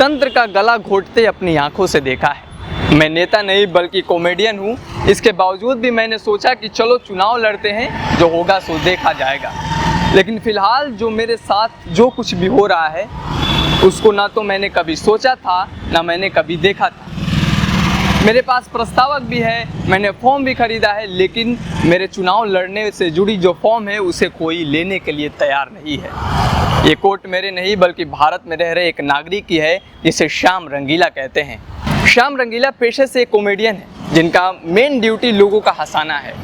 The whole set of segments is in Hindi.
तंत्र का गला घोटते अपनी आंखों से देखा है। मैं नेता नहीं बल्कि कॉमेडियन हूँ। इसके बावजूद भी मैंने सोचा कि चलो चुनाव लड़ते हैं, जो होगा सो देखा जाएगा। लेकिन फिलहाल जो मेरे साथ जो कुछ भी हो रहा है उसको ना तो मैंने कभी सोचा था ना मैंने कभी देखा था। मेरे पास प्रस्तावक भी है, मैंने फॉर्म भी खरीदा है, लेकिन मेरे चुनाव लड़ने से जुड़ी जो फॉर्म है उसे कोई लेने के लिए तैयार नहीं है। ये कोट मेरे नहीं बल्कि भारत में रह रहे एक नागरिक की है जिसे श्याम रंगीला कहते हैं। श्याम रंगीला पेशे से एक कॉमेडियन है जिनका मेन ड्यूटी लोगों का हंसाना है।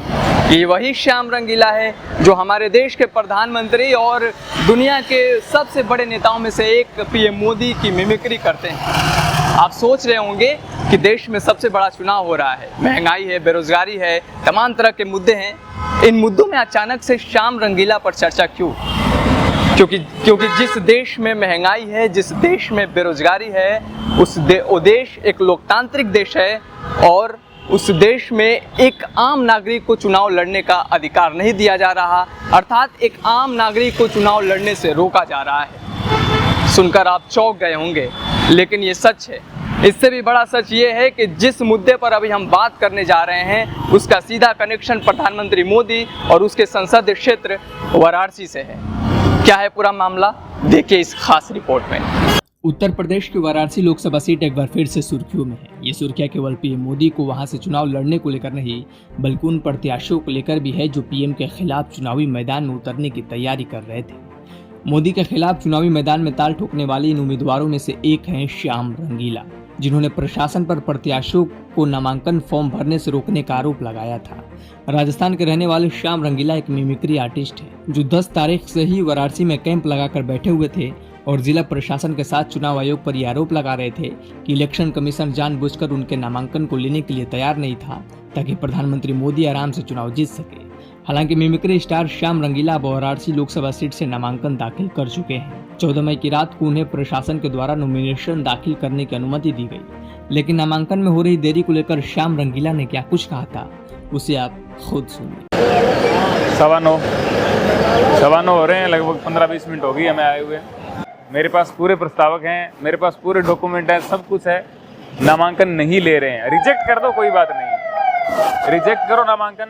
ये वही श्याम रंगीला है जो हमारे देश के प्रधानमंत्री और दुनिया के सबसे बड़े नेताओं में से एक पीएम मोदी की मिमिक्री करते हैं। आप सोच रहे होंगे कि देश में सबसे बड़ा चुनाव हो रहा है, महंगाई है, बेरोजगारी है, तमाम तरह के मुद्दे हैं। इन मुद्दों में अचानक से श्याम रंगीला पर चर्चा क्यों? क्योंकि जिस देश में महंगाई है, जिस देश में बेरोजगारी है, वो देश एक लोकतांत्रिक देश है और उस देश में एक आम नागरिक को चुनाव लड़ने का अधिकार नहीं दिया जा रहा, अर्थात एक आम नागरिक को चुनाव लड़ने से रोका जा रहा है। सुनकर आप चौंक गए होंगे, लेकिन ये सच है। इससे भी बड़ा सच ये है कि जिस मुद्दे पर अभी हम बात करने जा रहे हैं उसका सीधा कनेक्शन प्रधानमंत्री मोदी और उसके संसदीय क्षेत्र वाराणसी से है। क्या है पूरा मामला, देखिए इस खास रिपोर्ट में। उत्तर प्रदेश की वाराणसी लोकसभा सीट एक बार फिर से सुर्खियों में है। ये सुर्खियां केवल पीएम मोदी को वहां से चुनाव लड़ने को लेकर नहीं बल्कि उन प्रत्याशियों को लेकर भी है जो पीएम के खिलाफ चुनावी मैदान में उतरने की तैयारी कर रहे थे। मोदी के खिलाफ चुनावी मैदान में ताल ठोकने वाले इन उम्मीदवारों में से एक हैं श्याम रंगीला, जिन्होंने प्रशासन पर प्रत्याशियों को नामांकन फॉर्म भरने से रोकने का आरोप लगाया था। राजस्थान के रहने वाले श्याम रंगीला एक मिमिक्री आर्टिस्ट है जो 10 तारीख से ही वाराणसी में कैंप लगाकर बैठे हुए थे और जिला प्रशासन के साथ चुनाव आयोग पर यह आरोप लगा रहे थे कि इलेक्शन कमीशन जानबूझकर उनके नामांकन को लेने के लिए तैयार नहीं था ताकि प्रधानमंत्री मोदी आराम से चुनाव जीत सके। हालांकि मिमिक्री स्टार श्याम रंगीला वाराणसी लोकसभा सीट से नामांकन दाखिल कर चुके हैं। 14 मई की रात को उन्हें प्रशासन के द्वारा नॉमिनेशन दाखिल करने की अनुमति दी गई, लेकिन नामांकन में हो रही देरी को लेकर श्याम रंगीला ने क्या कुछ कहा था उसे आप खुद सुनिए। 9:15 हो रहे हैं, लगभग 15-20 मिनट हो गई हमें आए हुए। मेरे पास पूरे प्रस्तावक हैं, मेरे पास पूरे डॉक्यूमेंट हैं, सब कुछ है। नामांकन नहीं ले रहे हैं। रिजेक्ट कर दो, कोई बात नहीं, रिजेक्ट करो नामांकन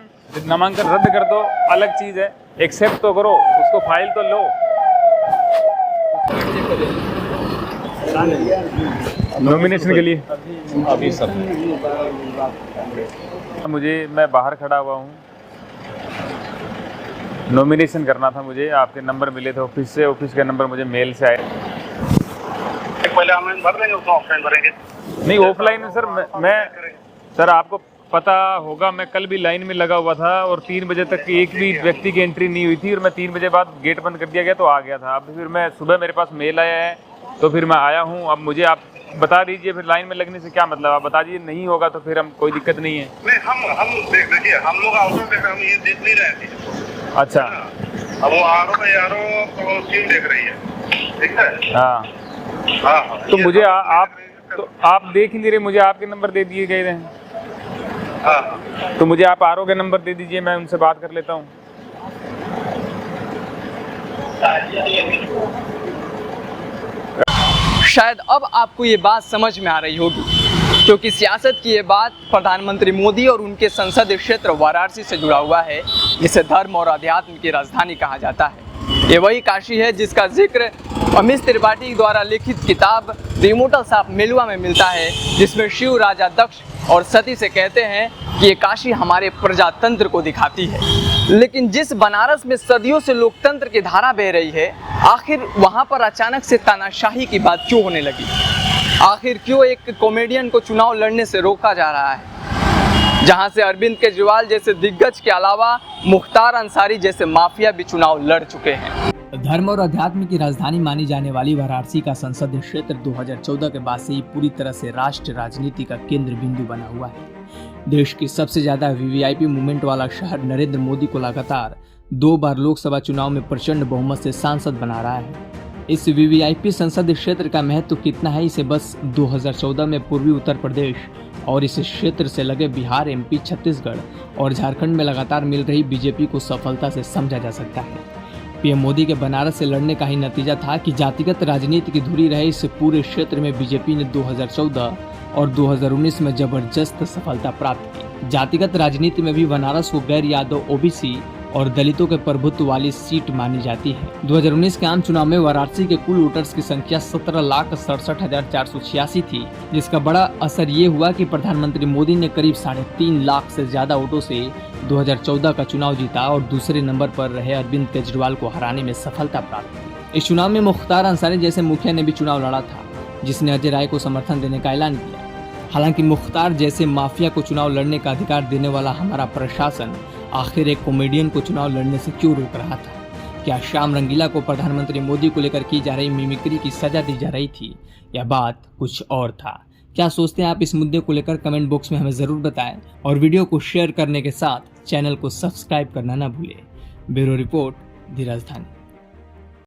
रद्द कर दो, अलग चीज़ है। एक्सेप्ट तो करो, उसको फाइल तो लो। नॉमिनेशन के लिए अभी सब मैं बाहर खड़ा हुआ हूँ। नॉमिनेशन करना था मुझे, आपके नंबर मिले थे ऑफिस से, ऑफिस का नंबर मुझे मेल से आया। पहले ऑनलाइन भर देंगे, उसको ऑफलाइन भरेंगे? नहीं, ऑफलाइन है सर। मैं सर आपको पता होगा, मैं कल भी लाइन में लगा हुआ था और 3 बजे तक एक भी व्यक्ति की एंट्री नहीं हुई थी और मैं 3 बजे बाद गेट बंद कर दिया गया तो आ गया था। अब फिर मैं सुबह मेरे पास मेल आया है तो फिर मैं आया हूँ। अब मुझे आप बता दीजिए फिर लाइन में लगने से क्या मतलब, आप बता दीजिए। नहीं होगा तो फिर हम कोई दिक्कत नहीं है। नहीं, हम देखिए, हम लोग आउटर देख रहे हैं, हम ये देख नहीं रहे थे। अच्छा, अब वो यारो तो सीन देख रही है, ठीक है? हाँ। तो मुझे आप देख ही नहीं रहे, मुझे आपके नंबर दे दिए गए हैं। तो मुझे आप आरओ के नंबर दे दीजिए, मैं उनसे बात कर लेता हूँ। शायद अब आपको ये बात समझ में आ रही होगी, क्योंकि सियासत की ये बात प्रधानमंत्री मोदी और उनके संसदीय क्षेत्र वाराणसी से जुड़ा हुआ है, जिसे धर्म और अध्यात्म की राजधानी कहा जाता है। ये वही काशी है जिसका जिक्र अमित त्रिपाठी द्वारा लिखित किताब द इमॉर्टल्स ऑफ मेलुआ में मिलता है, जिसमें शिव राजा दक्ष और सती से कहते हैं कि ये काशी हमारे प्रजातंत्र को दिखाती है। लेकिन जिस बनारस में सदियों से लोकतंत्र की धारा बह रही है, आखिर वहाँ पर अचानक से तानाशाही की बात क्यों होने लगी? आखिर क्यों एक कॉमेडियन को चुनाव लड़ने से रोका जा रहा है, जहाँ से अरविंद केजरीवाल जैसे दिग्गज के अलावा मुख्तार अंसारी जैसे माफिया भी चुनाव लड़ चुके हैं। धर्म और अध्यात्म की राजधानी मानी जाने वाली वाराणसी का संसदीय क्षेत्र 2014 के बाद से ही पूरी तरह से राष्ट्र राजनीति का केंद्र बिंदु बना हुआ है। देश की सबसे ज्यादा वीवीआईपी मूवमेंट वाला शहर नरेंद्र मोदी को लगातार 2 बार लोकसभा चुनाव में प्रचंड बहुमत से सांसद बना रहा है। इस वीवीआईपी संसदीय क्षेत्र का महत्व कितना है, इसे बस 2014 में पूर्वी उत्तर प्रदेश और इस क्षेत्र से लगे बिहार, एमपी, छत्तीसगढ़ और झारखंड में लगातार मिल रही बीजेपी को सफलता से समझा जा सकता है। पीएम मोदी के बनारस से लड़ने का ही नतीजा था कि जातिगत राजनीति की धुरी रहे इस पूरे क्षेत्र में बीजेपी ने 2014 और 2019 में जबरदस्त सफलता प्राप्त की। जातिगत राजनीति में भी बनारस को गैर यादव, ओबीसी और दलितों के प्रभुत्व वाली सीट मानी जाती है। 2019 के आम चुनाव में वाराणसी के कुल वोटर्स की संख्या 17,67,486 थी, जिसका बड़ा असर ये हुआ कि प्रधानमंत्री मोदी ने करीब 3.5 लाख से ज्यादा वोटों से 2014 का चुनाव जीता और दूसरे नंबर पर रहे अरविंद केजरीवाल को हराने में सफलता प्राप्त की। इस चुनाव में मुख्तार अंसारी जैसे मुखिया ने भी चुनाव लड़ा था, जिसने अजय राय को समर्थन देने का ऐलान किया। हालांकि मुख्तार जैसे माफिया को चुनाव लड़ने का अधिकार देने वाला हमारा प्रशासन आखिर एक कॉमेडियन को चुनाव लड़ने से क्यों रोक रहा था? क्या श्याम रंगीला को प्रधानमंत्री मोदी को लेकर की जा रही मिमिक्री की सजा दी जा रही थी या बात कुछ और था? क्या सोचते हैं आप इस मुद्दे को लेकर? कमेंट बॉक्स में हमें जरूर बताएं और वीडियो को शेयर करने के साथ चैनल को सब्सक्राइब करना ना भूलें। ब्यूरो रिपोर्ट, दी राजधानी।